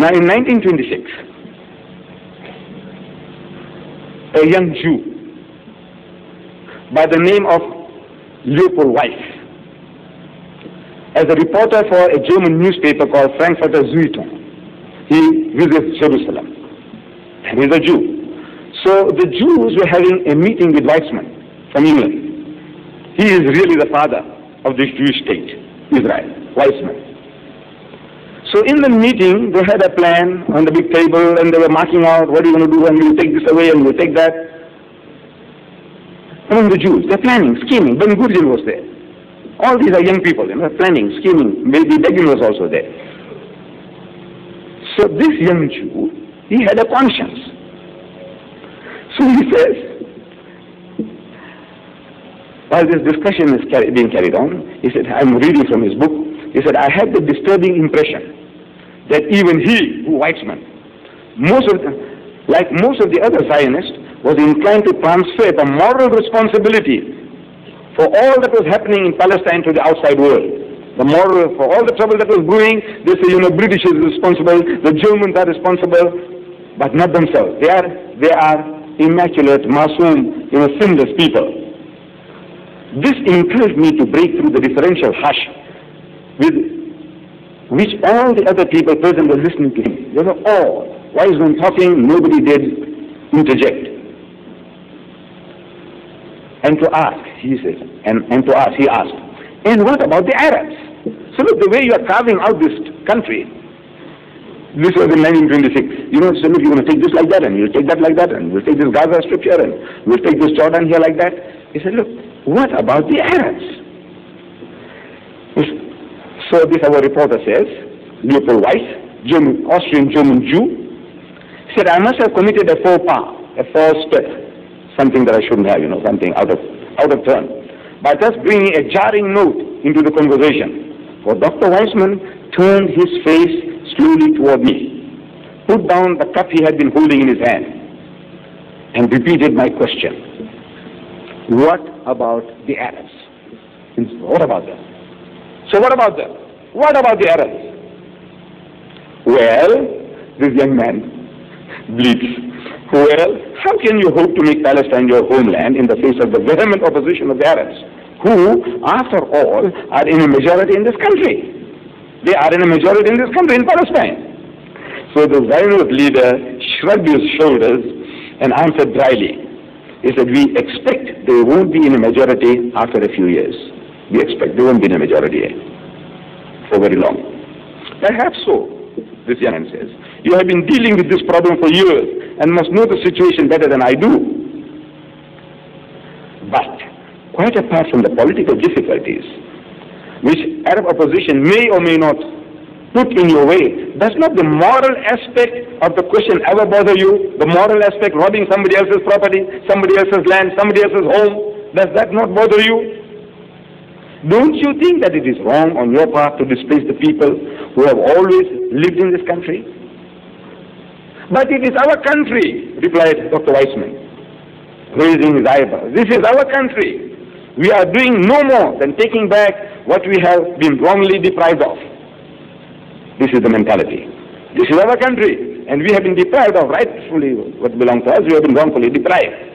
Now in 1926, a young Jew by the name of Leopold Weiss, as a reporter for a German newspaper called Frankfurter Zeitung, he visits Jerusalem, and he's a Jew. So the Jews were having a meeting with Weizmann from England. He is really the father of this Jewish state, Israel, Weizmann. So in the meeting, they had a plan on the big table, and they were marking out what are you going to do, and we'll take this away, and we'll take that. Among the Jews, they're planning, scheming. Ben Gurion was there. All these are young people, planning, scheming. Maybe Begin was also there. So this young Jew, he had a conscience. So he says, while this discussion is being carried on, he said, I'm reading from his book, he said, I had the disturbing impression that even he, Weizmann, like most of the other Zionists, was inclined to transfer the moral responsibility for all that was happening in Palestine to the outside world. The moral, for all the trouble that was brewing, they say, British is responsible, the Germans are responsible, but not themselves. They are immaculate, masoom, sinless people. This encouraged me to break through the differential hush with which all the other people present were listening to him. They were all. Weizmann talking, nobody did interject. And to ask, he says, and to ask, he asked, and what about the Arabs? So look, the way you are carving out this country, this was in 1926. So look, you're going to take this like that, and you'll take that like that, and we'll take this Gaza Strip here, and we'll take this Jordan here like that. He said, look, what about the Arabs? So this our reporter says, Leopold Weiss, Austrian-German Jew, said, I must have committed a faux pas, a false step, something that I shouldn't have, something out of turn, by just bringing a jarring note into the conversation. For Dr. Weizmann turned his face slowly toward me, put down the cup he had been holding in his hand, and repeated my question. What about the Arabs? What about them? So what about them? What about the Arabs? Well, this young man bleats. Well, how can you hope to make Palestine your homeland in the face of the vehement opposition of the Arabs, who, after all, are in a majority in this country? They are in a majority in this country, in Palestine. So the Zionist leader shrugged his shoulders and answered dryly. He said, we expect they won't be in a majority after a few years. We expect they won't be in a majority for very long. Perhaps so, this young man says. You have been dealing with this problem for years and must know the situation better than I do. But, quite apart from the political difficulties, which Arab opposition may or may not put in your way, does not the moral aspect of the question ever bother you? The moral aspect, robbing somebody else's property, somebody else's land, somebody else's home, does that not bother you? Don't you think that it is wrong on your part to displace the people who have always lived in this country? But it is our country, replied Dr. Weizmann, raising his eyebrows. This is our country. We are doing no more than taking back what we have been wrongly deprived of. This is the mentality. This is our country, and we have been deprived of rightfully what belongs to us. We have been wrongfully deprived.